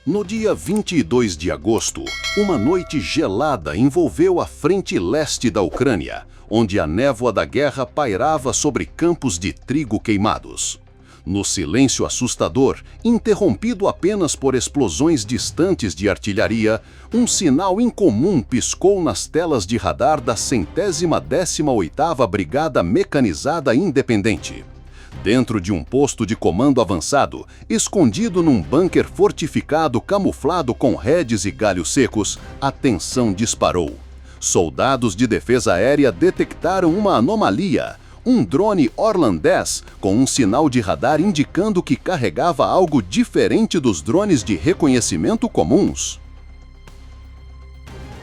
No dia 22 de agosto, uma noite gelada envolveu a frente leste da Ucrânia, onde a névoa da guerra pairava sobre campos de trigo queimados. No silêncio assustador, interrompido apenas por explosões distantes de artilharia, um sinal incomum piscou nas telas de radar da 118ª Brigada Mecanizada Independente. Dentro de um posto de comando avançado, escondido num bunker fortificado camuflado com redes e galhos secos, a tensão disparou. Soldados de defesa aérea detectaram uma anomalia. Um drone Orlan 10 com um sinal de radar indicando que carregava algo diferente dos drones de reconhecimento comuns.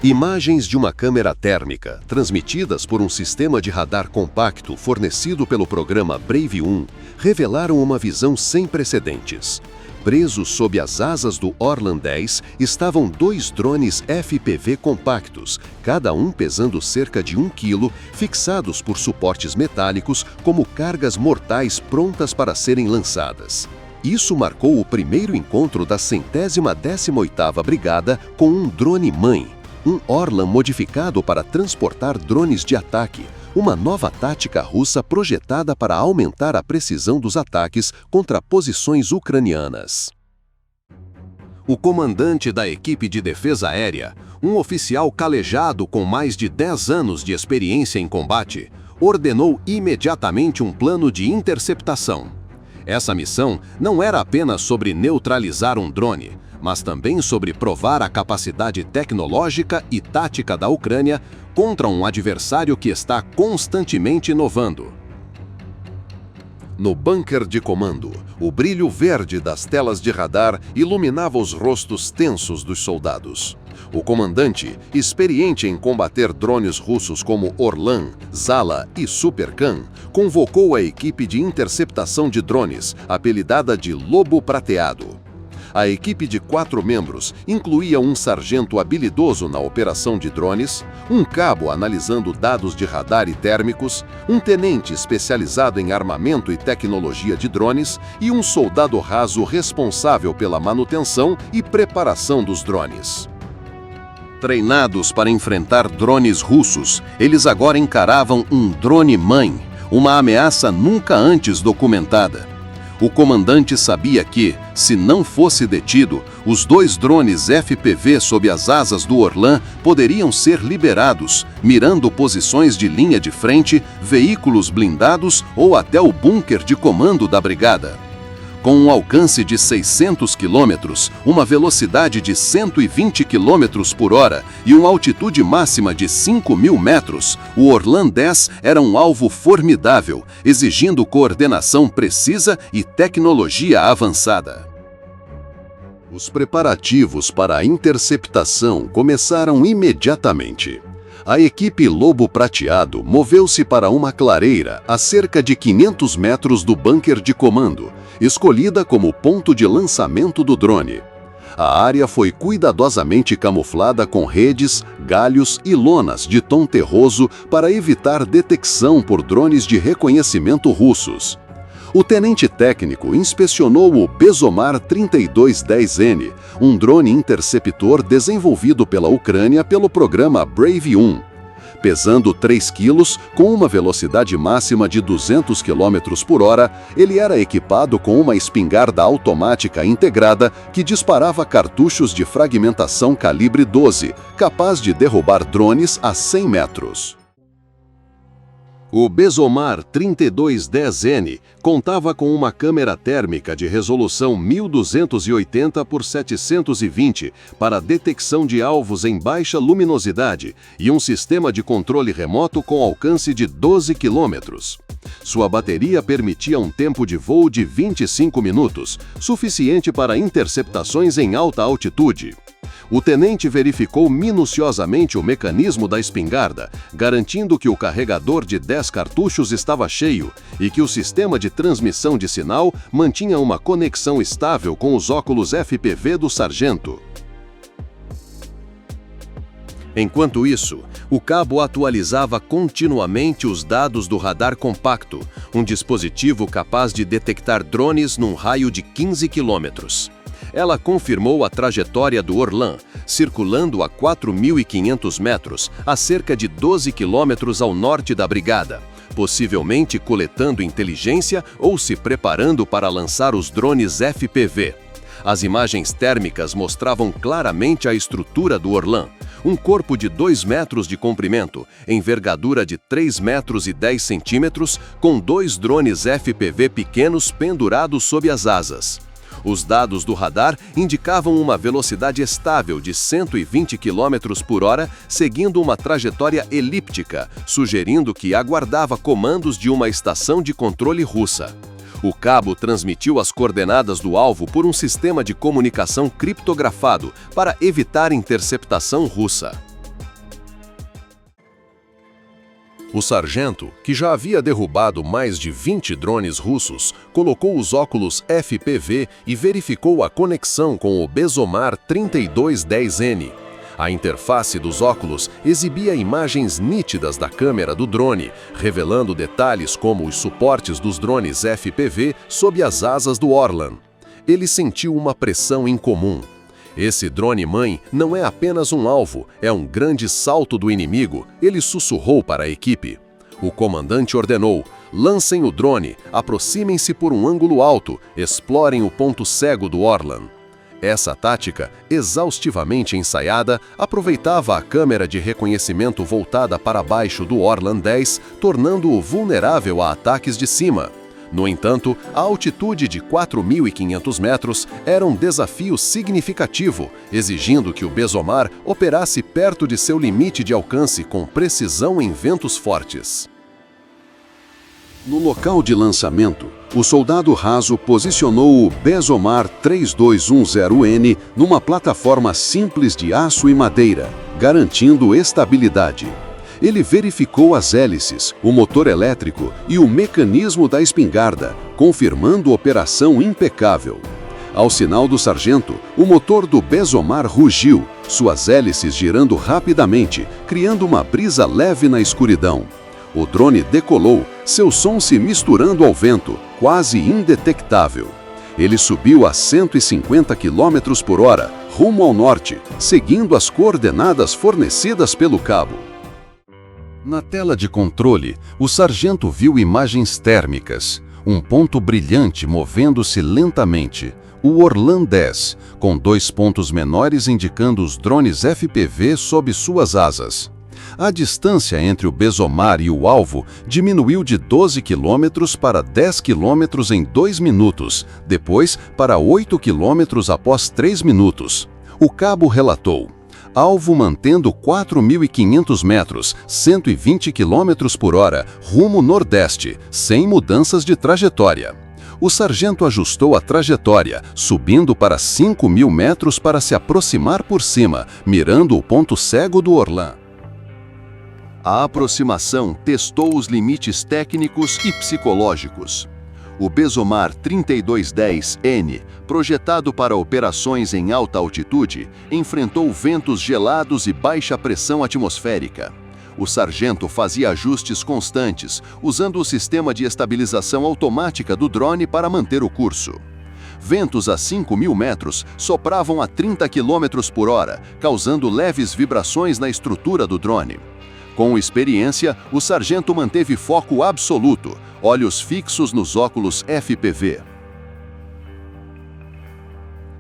Imagens de uma câmera térmica, transmitidas por um sistema de radar compacto fornecido pelo programa Brave 1, revelaram uma visão sem precedentes. Presos sob as asas do Orlan 10 estavam 2 drones FPV compactos, cada um pesando cerca de 1 quilo, fixados por suportes metálicos como cargas mortais prontas para serem lançadas. Isso marcou o primeiro encontro da 118ª Brigada com um drone-mãe, um Orlan modificado para transportar drones de ataque, uma nova tática russa projetada para aumentar a precisão dos ataques contra posições ucranianas. O comandante da equipe de defesa aérea, um oficial calejado com mais de 10 anos de experiência em combate, ordenou imediatamente um plano de interceptação. Essa missão não era apenas sobre neutralizar um drone, mas também sobre provar a capacidade tecnológica e tática da Ucrânia contra um adversário que está constantemente inovando. No bunker de comando, o brilho verde das telas de radar iluminava os rostos tensos dos soldados. O comandante, experiente em combater drones russos como Orlan, Zala e Superkan, convocou a equipe de interceptação de drones, apelidada de Lobo Prateado. A equipe de 4 membros incluía um sargento habilidoso na operação de drones, um cabo analisando dados de radar e térmicos, um tenente especializado em armamento e tecnologia de drones e um soldado raso responsável pela manutenção e preparação dos drones. Treinados para enfrentar drones russos, eles agora encaravam um drone-mãe, uma ameaça nunca antes documentada. O comandante sabia que, se não fosse detido, os 2 drones FPV sob as asas do Orlan poderiam ser liberados, mirando posições de linha de frente, veículos blindados ou até o bunker de comando da brigada. Com um alcance de 600 quilômetros, uma velocidade de 120 quilômetros por hora e uma altitude máxima de 5.000 metros, o Orlan 10 era um alvo formidável, exigindo coordenação precisa e tecnologia avançada. Os preparativos para a interceptação começaram imediatamente. A equipe Lobo Prateado moveu-se para uma clareira a cerca de 500 metros do bunker de comando, escolhida como ponto de lançamento do drone. A área foi cuidadosamente camuflada com redes, galhos e lonas de tom terroso para evitar detecção por drones de reconhecimento russos. O tenente técnico inspecionou o Bezomar 3210N, um drone interceptor desenvolvido pela Ucrânia pelo programa Brave 1. Pesando 3 quilos, com uma velocidade máxima de 200 km por hora, ele era equipado com uma espingarda automática integrada que disparava cartuchos de fragmentação calibre 12, capaz de derrubar drones a 100 metros. O Bezomar 3210N contava com uma câmera térmica de resolução 1280 por 720 para detecção de alvos em baixa luminosidade e um sistema de controle remoto com alcance de 12 km. Sua bateria permitia um tempo de voo de 25 minutos, suficiente para interceptações em alta altitude. O tenente verificou minuciosamente o mecanismo da espingarda, garantindo que o carregador de 10 cartuchos estava cheio e que o sistema de transmissão de sinal mantinha uma conexão estável com os óculos FPV do sargento. Enquanto isso, o cabo atualizava continuamente os dados do radar compacto, um dispositivo capaz de detectar drones num raio de 15 quilômetros. Ela confirmou a trajetória do Orlan, circulando a 4.500 metros, a cerca de 12 quilômetros ao norte da brigada, possivelmente coletando inteligência ou se preparando para lançar os drones FPV. As imagens térmicas mostravam claramente a estrutura do Orlan, um corpo de 2 metros de comprimento, envergadura de 3 metros e 10 centímetros, com 2 drones FPV pequenos pendurados sob as asas. Os dados do radar indicavam uma velocidade estável de 120 km por hora, seguindo uma trajetória elíptica, sugerindo que aguardava comandos de uma estação de controle russa. O cabo transmitiu as coordenadas do alvo por um sistema de comunicação criptografado para evitar interceptação russa. O sargento, que já havia derrubado mais de 20 drones russos, colocou os óculos FPV e verificou a conexão com o Bezomar 3210N. A interface dos óculos exibia imagens nítidas da câmera do drone, revelando detalhes como os suportes dos drones FPV sob as asas do Orlan. Ele sentiu uma pressão incomum. Esse drone-mãe não é apenas um alvo, é um grande salto do inimigo, ele sussurrou para a equipe. O comandante ordenou: lancem o drone, aproximem-se por um ângulo alto, explorem o ponto cego do Orlan. Essa tática, exaustivamente ensaiada, aproveitava a câmera de reconhecimento voltada para baixo do Orlan 10, tornando-o vulnerável a ataques de cima. No entanto, a altitude de 4.500 metros era um desafio significativo, exigindo que o Bezomar operasse perto de seu limite de alcance com precisão em ventos fortes. No local de lançamento, o soldado raso posicionou o Bezomar 3210N numa plataforma simples de aço e madeira, garantindo estabilidade. Ele verificou as hélices, o motor elétrico e o mecanismo da espingarda, confirmando operação impecável. Ao sinal do sargento, o motor do Bezomar rugiu, suas hélices girando rapidamente, criando uma brisa leve na escuridão. O drone decolou, seu som se misturando ao vento, quase indetectável. Ele subiu a 150 km por hora, rumo ao norte, seguindo as coordenadas fornecidas pelo cabo. Na tela de controle, o sargento viu imagens térmicas, um ponto brilhante movendo-se lentamente, o Orlan 10, com 2 pontos menores indicando os drones FPV sob suas asas. A distância entre o Bezomar e o alvo diminuiu de 12 km para 10 km em 2 minutos, depois para 8 km após 3 minutos. O cabo relatou: alvo mantendo 4.500 metros, 120 km por hora, rumo nordeste, sem mudanças de trajetória. O sargento ajustou a trajetória, subindo para 5.000 metros para se aproximar por cima, mirando o ponto cego do Orlan. A aproximação testou os limites técnicos e psicológicos. O Bezomar 3210N, projetado para operações em alta altitude, enfrentou ventos gelados e baixa pressão atmosférica. O sargento fazia ajustes constantes, usando o sistema de estabilização automática do drone para manter o curso. Ventos a 5.000 metros sopravam a 30 km por hora, causando leves vibrações na estrutura do drone. Com experiência, o sargento manteve foco absoluto, olhos fixos nos óculos FPV.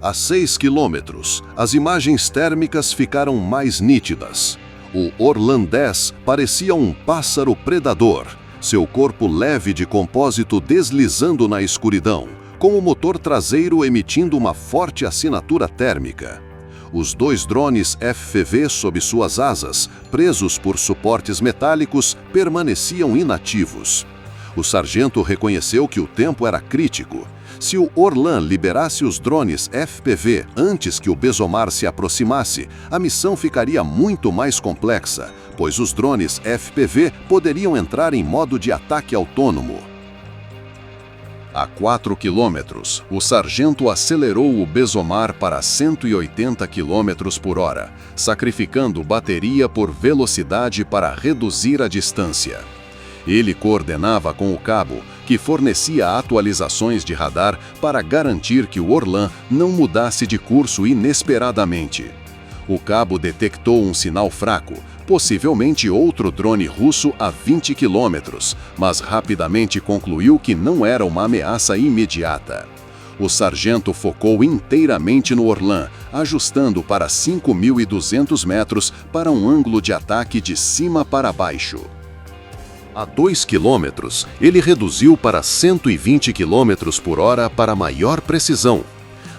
A 6 quilômetros, as imagens térmicas ficaram mais nítidas. O Orlan 10 parecia um pássaro predador, seu corpo leve de compósito deslizando na escuridão, com o motor traseiro emitindo uma forte assinatura térmica. Os 2 drones FPV sob suas asas, presos por suportes metálicos, permaneciam inativos. O sargento reconheceu que o tempo era crítico. Se o Orlan liberasse os drones FPV antes que o Bezomar se aproximasse, a missão ficaria muito mais complexa, pois os drones FPV poderiam entrar em modo de ataque autônomo. A 4 quilômetros, o sargento acelerou o Bezomar para 180 km por hora, sacrificando bateria por velocidade para reduzir a distância. Ele coordenava com o cabo, que fornecia atualizações de radar para garantir que o Orlan não mudasse de curso inesperadamente. O cabo detectou um sinal fraco, possivelmente outro drone russo a 20 quilômetros, mas rapidamente concluiu que não era uma ameaça imediata. O sargento focou inteiramente no Orlan, ajustando para 5.200 metros para um ângulo de ataque de cima para baixo. A 2 quilômetros, ele reduziu para 120 km por hora para maior precisão.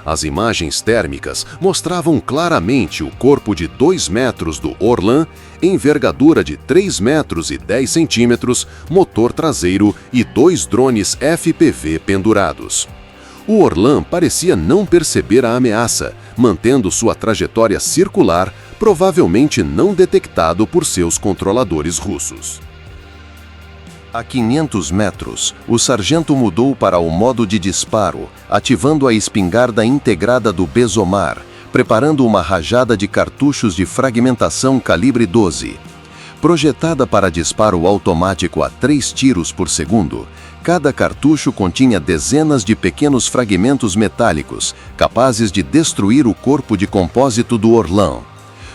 As imagens térmicas mostravam claramente o corpo de 2 metros do Orlan, envergadura de 3 metros e 10 centímetros, motor traseiro e 2 drones FPV pendurados. O Orlan parecia não perceber a ameaça, mantendo sua trajetória circular, provavelmente não detectado por seus controladores russos. A 500 metros, o sargento mudou para o modo de disparo, ativando a espingarda integrada do Bezomar, preparando uma rajada de cartuchos de fragmentação calibre 12. Projetada para disparo automático a 3 tiros por segundo, cada cartucho continha dezenas de pequenos fragmentos metálicos, capazes de destruir o corpo de compósito do Orlan.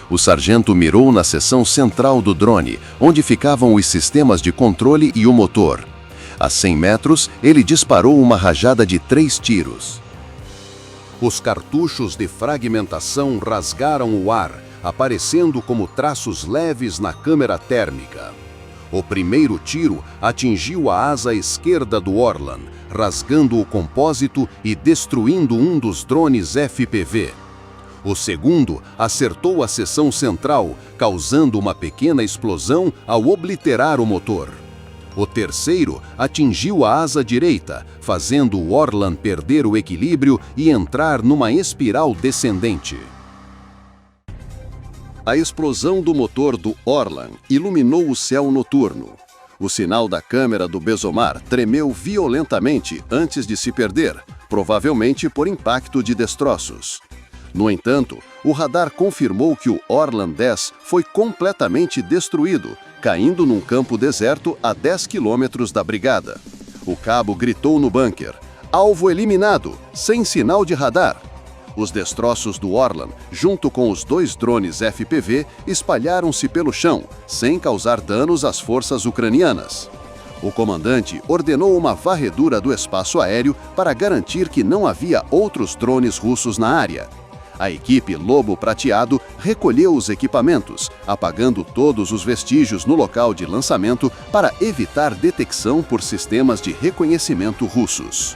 O sargento mirou na seção central do drone, onde ficavam os sistemas de controle e o motor. A 100 metros, ele disparou uma rajada de 3 tiros. Os cartuchos de fragmentação rasgaram o ar, aparecendo como traços leves na câmera térmica. O primeiro tiro atingiu a asa esquerda do Orlan, rasgando o compósito e destruindo um dos drones FPV. O segundo acertou a seção central, causando uma pequena explosão ao obliterar o motor. O terceiro atingiu a asa direita, fazendo o Orlan perder o equilíbrio e entrar numa espiral descendente. A explosão do motor do Orlan iluminou o céu noturno. O sinal da câmera do Bezomar tremeu violentamente antes de se perder, provavelmente por impacto de destroços. No entanto, o radar confirmou que o Orlan 10 foi completamente destruído, caindo num campo deserto a 10 quilômetros da brigada. O cabo gritou no bunker: "Alvo eliminado, sem sinal de radar." Os destroços do Orlan, junto com os 2 drones FPV, espalharam-se pelo chão, sem causar danos às forças ucranianas. O comandante ordenou uma varredura do espaço aéreo para garantir que não havia outros drones russos na área. A equipe Lobo Prateado recolheu os equipamentos, apagando todos os vestígios no local de lançamento para evitar detecção por sistemas de reconhecimento russos.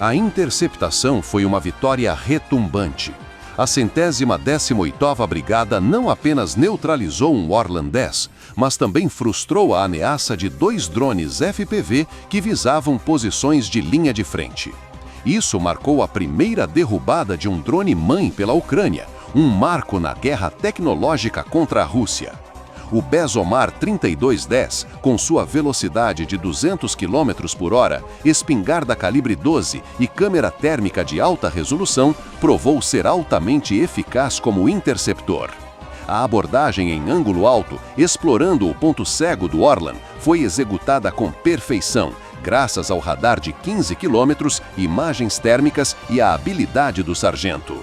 A interceptação foi uma vitória retumbante. A 118ª Brigada não apenas neutralizou um Orlan 10, mas também frustrou a ameaça de 2 drones FPV que visavam posições de linha de frente. Isso marcou a primeira derrubada de um drone-mãe pela Ucrânia, um marco na guerra tecnológica contra a Rússia. O Bezomar 3210, com sua velocidade de 200 km por hora, espingarda calibre 12 e câmera térmica de alta resolução, provou ser altamente eficaz como interceptor. A abordagem em ângulo alto, explorando o ponto cego do Orlan, foi executada com perfeição, graças ao radar de 15 km, imagens térmicas e a habilidade do sargento.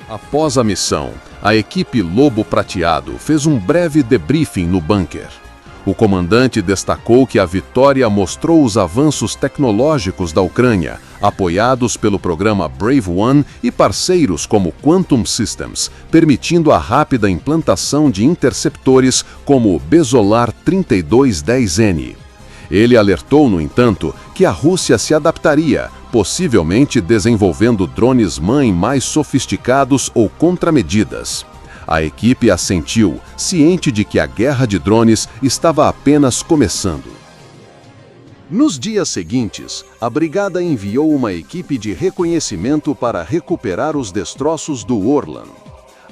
Após a missão, a equipe Lobo Prateado fez um breve debriefing no bunker. O comandante destacou que a vitória mostrou os avanços tecnológicos da Ucrânia, apoiados pelo programa Brave One e parceiros como Quantum Systems, permitindo a rápida implantação de interceptores como o Bezolar 3210N. Ele alertou, no entanto, que a Rússia se adaptaria, possivelmente desenvolvendo drones-mãe mais sofisticados ou contramedidas. A equipe assentiu, ciente de que a guerra de drones estava apenas começando. Nos dias seguintes, a brigada enviou uma equipe de reconhecimento para recuperar os destroços do Orlan.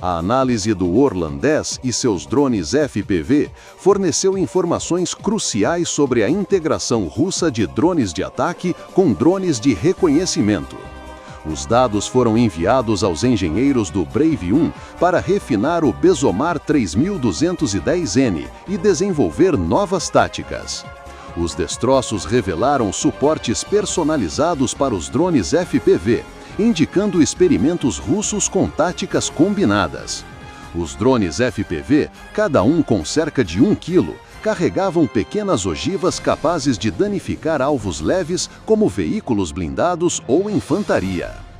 A análise do Orlan 10 e seus drones FPV forneceu informações cruciais sobre a integração russa de drones de ataque com drones de reconhecimento. Os dados foram enviados aos engenheiros do Brave 1 para refinar o Bezomar 3210N e desenvolver novas táticas. Os destroços revelaram suportes personalizados para os drones FPV, indicando experimentos russos com táticas combinadas. Os drones FPV, cada um com cerca de 1 kg, carregavam pequenas ogivas capazes de danificar alvos leves como veículos blindados ou infantaria.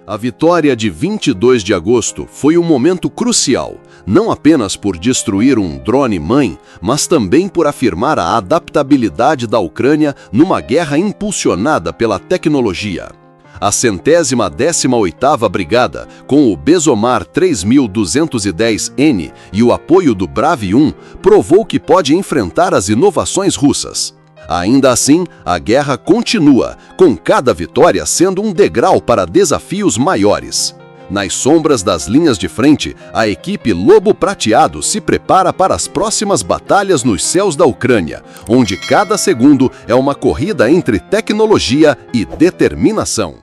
A vitória de 22 de agosto foi um momento crucial, não apenas por destruir um drone-mãe, mas também por afirmar a adaptabilidade da Ucrânia numa guerra impulsionada pela tecnologia. A 118ª Brigada, com o Bezomar 3210N e o apoio do Brave 1, provou que pode enfrentar as inovações russas. Ainda assim, a guerra continua, com cada vitória sendo um degrau para desafios maiores. Nas sombras das linhas de frente, a equipe Lobo Prateado se prepara para as próximas batalhas nos céus da Ucrânia, onde cada segundo é uma corrida entre tecnologia e determinação.